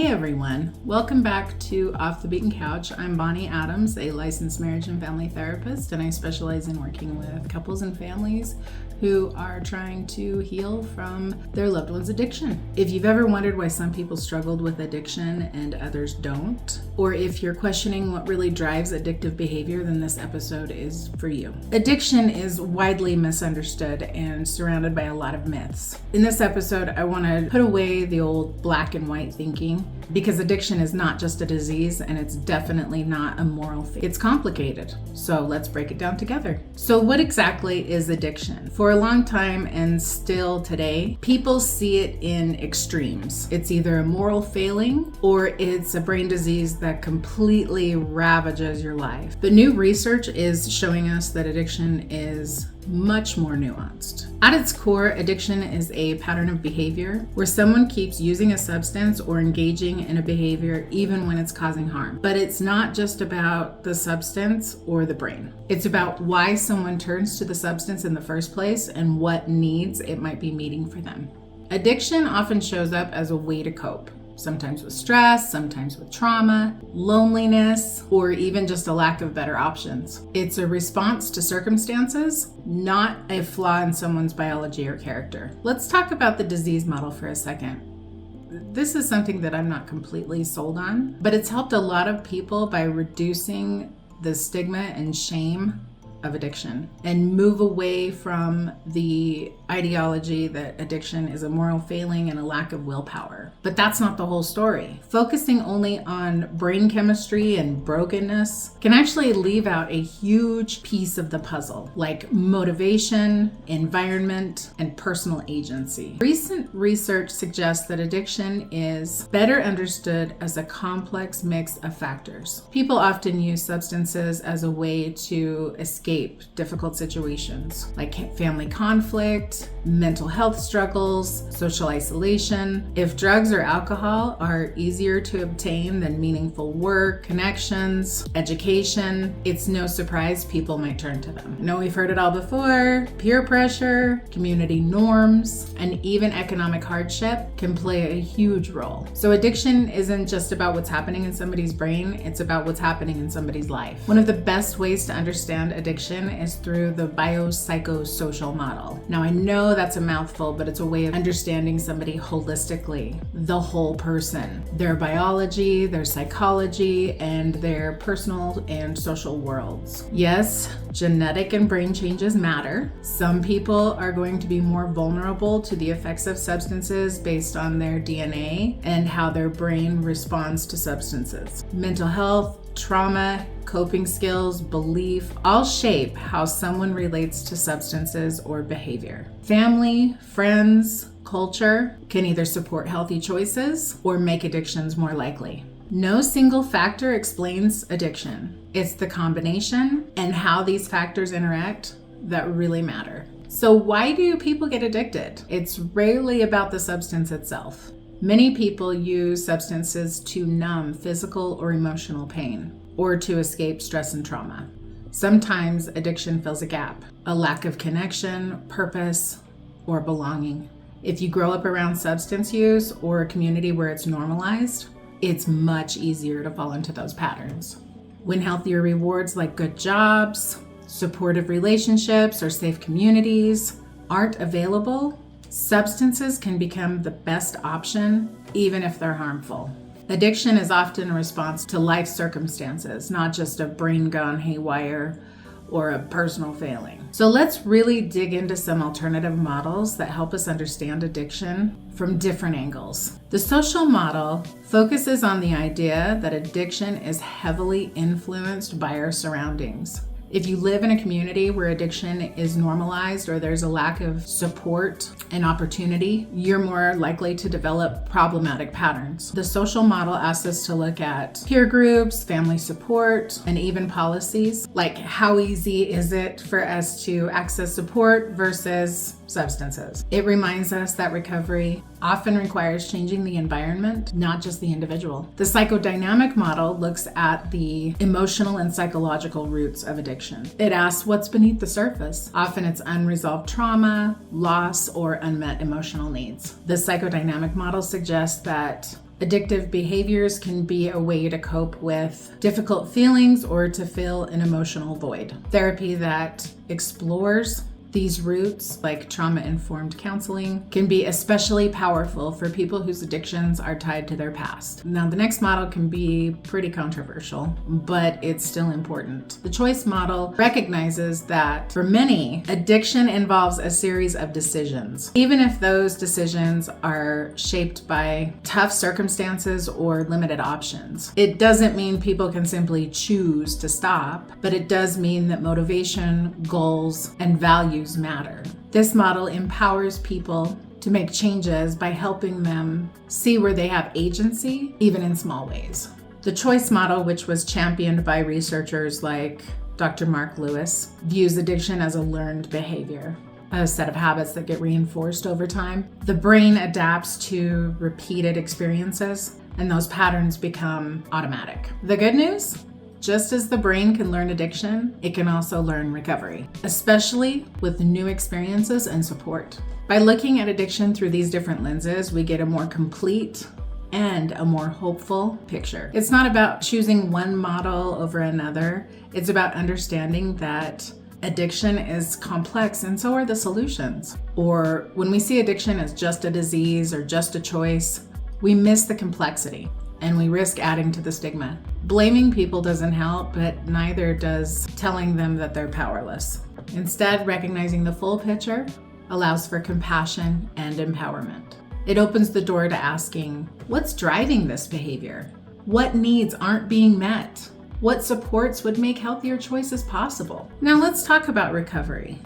Hey everyone, welcome back to Off the Beaten Couch. I'm Bonnie Adams, a licensed marriage and family therapist, and I specialize in working with couples and families who are trying to heal from their loved one's addiction. If you've ever wondered why some people struggled with addiction and others don't, or if you're questioning what really drives addictive behavior, then this episode is for you. Addiction is widely misunderstood and surrounded by a lot of myths. In this episode, I want to put away the old black and white thinking, because addiction is not just a disease and it's definitely not a moral thing. It's complicated. So let's break it down together. So what exactly is addiction? For a long time and still today, people see it in extremes. It's either a moral failing or it's a brain disease that completely ravages your life. But new research is showing us that addiction is much more nuanced. At its core, addiction is a pattern of behavior where someone keeps using a substance or engaging in a behavior even when it's causing harm. But it's not just about the substance or the brain. It's about why someone turns to the substance in the first place and what needs it might be meeting for them. Addiction often shows up as a way to cope. Sometimes with stress, sometimes with trauma, loneliness, or even just a lack of better options. It's a response to circumstances, not a flaw in someone's biology or character. Let's talk about the disease model for a second. This is something that I'm not completely sold on, but it's helped a lot of people by reducing the stigma and shame of addiction and move away from the ideology that addiction is a moral failing and a lack of willpower. But that's not the whole story. Focusing only on brain chemistry and brokenness can actually leave out a huge piece of the puzzle, like motivation, environment, and personal agency. Recent research suggests that addiction is better understood as a complex mix of factors. People often use substances as a way to escape difficult situations like family conflict, mental health struggles, social isolation. If drugs or alcohol are easier to obtain than meaningful work, connections, education, it's no surprise people might turn to them. I know we've heard it all before. Peer pressure, community norms, and even economic hardship can play a huge role. So addiction isn't just about what's happening in somebody's brain, it's about what's happening in somebody's life. One of the best ways to understand addiction is through the biopsychosocial model. Now I know that's a mouthful, but it's a way of understanding somebody holistically, the whole person, their biology, their psychology, and their personal and social worlds. Yes, genetic and brain changes matter. Some people are going to be more vulnerable to the effects of substances based on their DNA and how their brain responds to substances. Mental health, trauma, coping skills, belief, all shape how someone relates to substances or behavior. Family, friends, culture can either support healthy choices or make addictions more likely. No single factor explains addiction. It's the combination and how these factors interact that really matter. So why do people get addicted? It's rarely about the substance itself. Many people use substances to numb physical or emotional pain or to escape stress and trauma. Sometimes addiction fills a gap, a lack of connection, purpose, or belonging. If you grow up around substance use or a community where it's normalized, it's much easier to fall into those patterns. When healthier rewards like good jobs, supportive relationships, or safe communities aren't available, substances can become the best option, even if they're harmful. Addiction is often a response to life circumstances, not just a brain gone haywire or a personal failing. So let's really dig into some alternative models that help us understand addiction from different angles. The social model focuses on the idea that addiction is heavily influenced by our surroundings. If you live in a community where addiction is normalized or there's a lack of support and opportunity, you're more likely to develop problematic patterns. The social model asks us to look at peer groups, family support, and even policies, like how easy is it for us to access support versus substances. It reminds us that recovery often requires changing the environment, not just the individual. The psychodynamic model looks at the emotional and psychological roots of addiction. It asks what's beneath the surface. Often it's unresolved trauma, loss, or unmet emotional needs. The psychodynamic model suggests that Addictive behaviors can be a way to cope with difficult feelings or to fill an emotional void. Therapy that explores these roots, like trauma-informed counseling, can be especially powerful for people whose addictions are tied to their past. Now, the next model can be pretty controversial, but it's still important. The choice model recognizes that for many, addiction involves a series of decisions. Even if those decisions are shaped by tough circumstances or limited options, it doesn't mean people can simply choose to stop, but it does mean that motivation, goals, and values matter. This model empowers people to make changes by helping them see where they have agency, even in small ways. The choice model, which was championed by researchers like Dr. Mark Lewis, views addiction as a learned behavior, a set of habits that get reinforced over time. The brain adapts to repeated experiences, and those patterns become automatic. The good news? Just as the brain can learn addiction, it can also learn recovery, especially with new experiences and support. By looking at addiction through these different lenses, we get a more complete and a more hopeful picture. It's not about choosing one model over another. It's about understanding that addiction is complex and so are the solutions. Or when we see addiction as just a disease or just a choice, we miss the complexity and we risk adding to the stigma. Blaming people doesn't help, but neither does telling them that they're powerless. Instead, recognizing the full picture allows for compassion and empowerment. It opens the door to asking, what's driving this behavior? What needs aren't being met? What supports would make healthier choices possible? Now let's talk about recovery,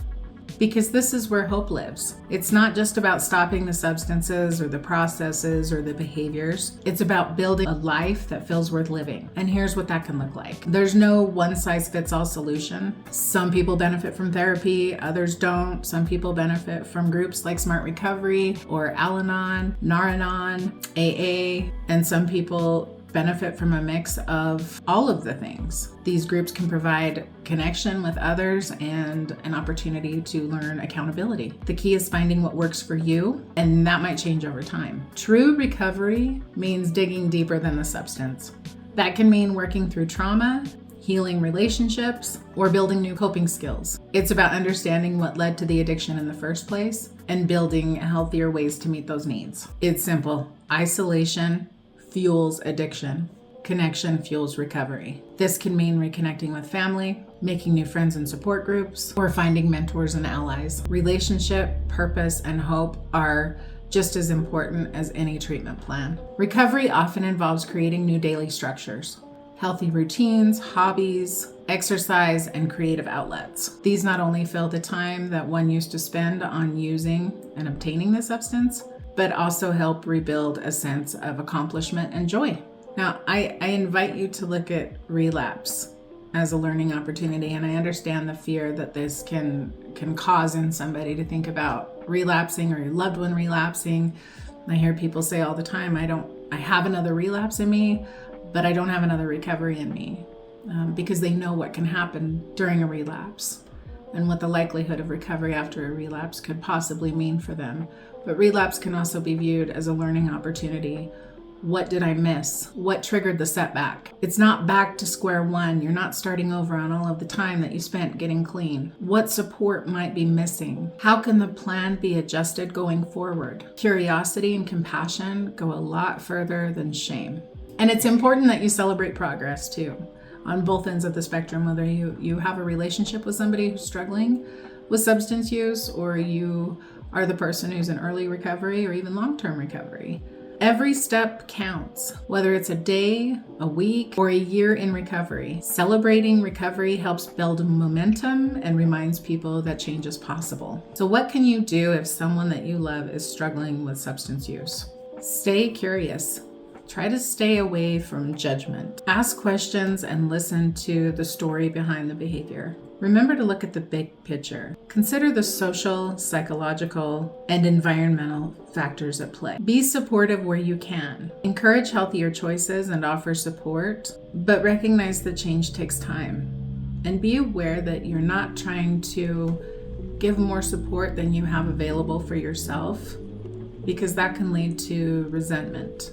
because this is where hope lives. It's not just about stopping the substances or the processes or the behaviors. It's about building a life that feels worth living. And here's what that can look like. There's no one-size-fits-all solution. Some people benefit from therapy, others don't. Some people benefit from groups like Smart Recovery or Al-Anon, Nar-Anon, AA, and some people benefit from a mix of all of the things. These groups can provide connection with others and an opportunity to learn accountability. The key is finding what works for you, and that might change over time. True recovery means digging deeper than the substance. That can mean working through trauma, healing relationships, or building new coping skills. It's about understanding what led to the addiction in the first place and building healthier ways to meet those needs. It's simple. Isolation fuels addiction. Connection fuels recovery. This can mean reconnecting with family, making new friends and support groups, or finding mentors and allies. Relationship, purpose, and hope are just as important as any treatment plan. Recovery often involves creating new daily structures, healthy routines, hobbies, exercise, and creative outlets. These not only fill the time that one used to spend on using and obtaining the substance, but also help rebuild a sense of accomplishment and joy. Now, I invite you to look at relapse as a learning opportunity, and I understand the fear that this can cause in somebody to think about relapsing or your loved one relapsing. I hear people say all the time, I have another relapse in me, but I don't have another recovery in me, because they know what can happen during a relapse and what the likelihood of recovery after a relapse could possibly mean for them. But relapse can also be viewed as a learning opportunity. What did I miss? What triggered the setback? It's not back to square one. You're not starting over on all of the time that you spent getting clean. What support might be missing? How can the plan be adjusted going forward? Curiosity and compassion go a lot further than shame. And it's important that you celebrate progress too, on both ends of the spectrum, whether you have a relationship with somebody who's struggling with substance use, or you are the person who's in early recovery or even long-term recovery. Every step counts, whether it's a day, a week, or a year in recovery. Celebrating recovery helps build momentum and reminds people that change is possible. So what can you do if someone that you love is struggling with substance use? Stay curious. Try to stay away from judgment. Ask questions and listen to the story behind the behavior. Remember to look at the big picture. Consider the social, psychological, and environmental factors at play. Be supportive where you can. Encourage healthier choices and offer support, but recognize that change takes time. And be aware that you're not trying to give more support than you have available for yourself, because that can lead to resentment.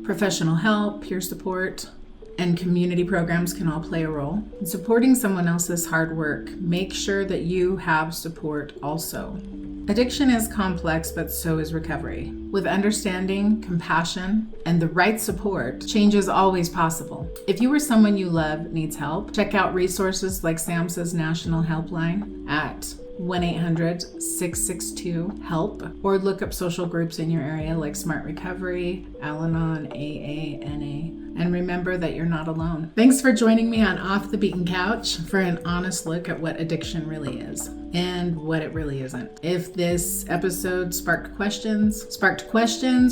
Professional help, peer support, and community programs can all play a role. In supporting someone else's hard work, make sure that you have support also. Addiction is complex, but so is recovery. With understanding, compassion, and the right support, change is always possible. If you or someone you love needs help, check out resources like SAMHSA's National Helpline at 1-800-662-HELP, or look up social groups in your area like Smart Recovery, Al-Anon, AA, NA. And remember that you're not alone. Thanks for joining me on Off the Beaten Couch for an honest look at what addiction really is and what it really isn't. If this episode sparked questions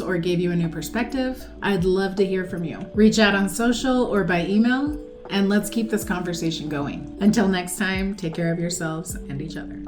or gave you a new perspective, I'd love to hear from you. Reach out on social or by email, and let's keep this conversation going. Until next time, take care of yourselves and each other.